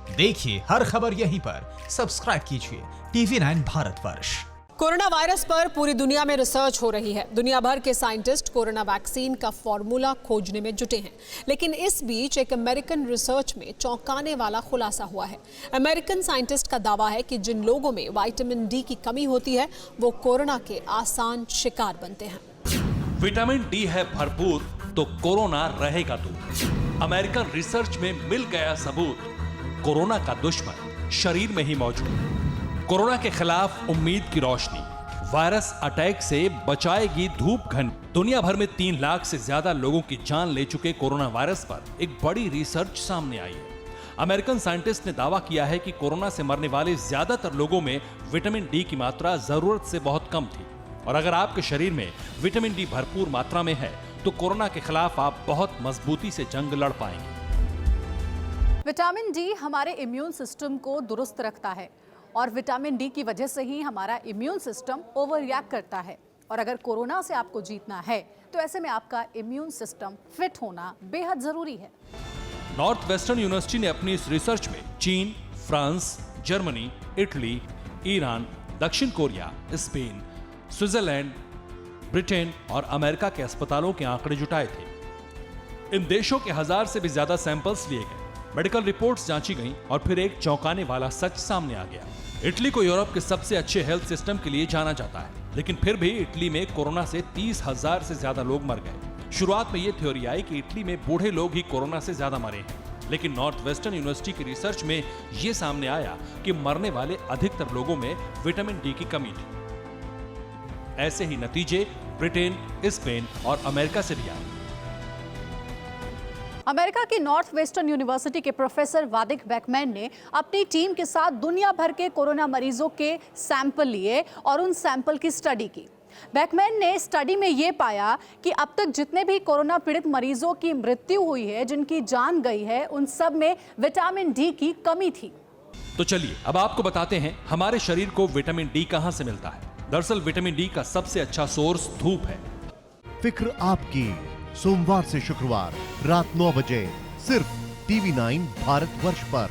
देखिए हर खबर यहीं पर, सब्सक्राइब कीजिए TV9 भारतवर्ष। कोरोना वायरस पर पूरी दुनिया में रिसर्च हो रही है। दुनिया भर के साइंटिस्ट कोरोना वैक्सीन का फॉर्मूला खोजने में जुटे हैं। लेकिन इस बीच एक अमेरिकन रिसर्च में चौंकाने वाला खुलासा हुआ है। अमेरिकन साइंटिस्ट का दावा है कि जिन लोगों में विटामिन डी की कमी होती है वो कोरोना के आसान शिकार बनते हैं। विटामिन डी है भरपूर तो कोरोना रहेगा दूर। अमेरिकन रिसर्च में मिल गया सबूत, कोरोना का दुश्मन शरीर में ही मौजूद। कोरोना के खिलाफ उम्मीद की रोशनी, वायरस अटैक से बचाएगी धूप घन। दुनिया भर में 3 लाख से ज्यादा लोगों की जान ले चुके कोरोना वायरस पर एक बड़ी रिसर्च सामने आई है। अमेरिकन साइंटिस्ट ने दावा किया है कि कोरोना से मरने वाले ज्यादातर लोगों में विटामिन डी की मात्रा जरूरत से बहुत कम थी। और अगर आपके शरीर में विटामिन डी भरपूर मात्रा में है तो कोरोना के खिलाफ आप बहुत मजबूती से जंग लड़ पाएंगे। विटामिन डी हमारे इम्यून सिस्टम को दुरुस्त रखता है और विटामिन डी की वजह से ही हमारा इम्यून सिस्टम ओवर रिएक्ट करता है। और अगर कोरोना से आपको जीतना है तो ऐसे में आपका इम्यून सिस्टम फिट होना बेहद जरूरी है। नॉर्थ वेस्टर्न यूनिवर्सिटी ने अपनी इस रिसर्च में चीन, फ्रांस, जर्मनी, इटली, ईरान, दक्षिण कोरिया, स्पेन, स्विट्जरलैंड, ब्रिटेन और अमेरिका के अस्पतालों के आंकड़े जुटाए थे। इन देशों के 1000 से भी ज्यादा सैंपल्स लिए गए, मेडिकल रिपोर्ट्स जांची गईं और फिर एक चौंकाने वाला सच सामने आ गया। इटली को यूरोप के सबसे अच्छे हेल्थ सिस्टम के लिए जाना जाता है, लेकिन फिर भी इटली में कोरोना से 30,000 से ज्यादा लोग मर गए। शुरुआत में यह थ्योरी आई कि इटली में बूढ़े लोग ही कोरोना से ज्यादा मरे हैं, लेकिन नॉर्थ वेस्टर्न यूनिवर्सिटी की रिसर्च में यह सामने आया कि मरने वाले अधिकतर लोगों में विटामिन डी की कमी थी। ऐसे ही नतीजे ब्रिटेन, स्पेन और अमेरिका से भी आए। अमेरिका की नॉर्थ वेस्टर्न यूनिवर्सिटी के प्रोफेसर वादिक बैकमैन ने अपनी टीम के साथ दुनिया भर के कोरोना मरीजों के सैंपल लिए और उन सैंपल की स्टडी की। बैकमैन ने स्टडी में यह पाया कि अब तक जितने भी कोरोना पीड़ित मरीजों की मृत्यु हुई है, जिनकी जान गई है, उन सब में विटामिन डी की कमी थी। तो चलिए अब आपको बताते हैं हमारे शरीर को विटामिन डी कहां से मिलता है। दरअसल विटामिन डी का सबसे अच्छा सोर्स धूप है। फिक्र आपकी, सोमवार से शुक्रवार रात 9 बजे सिर्फ TV9 भारतवर्ष पर।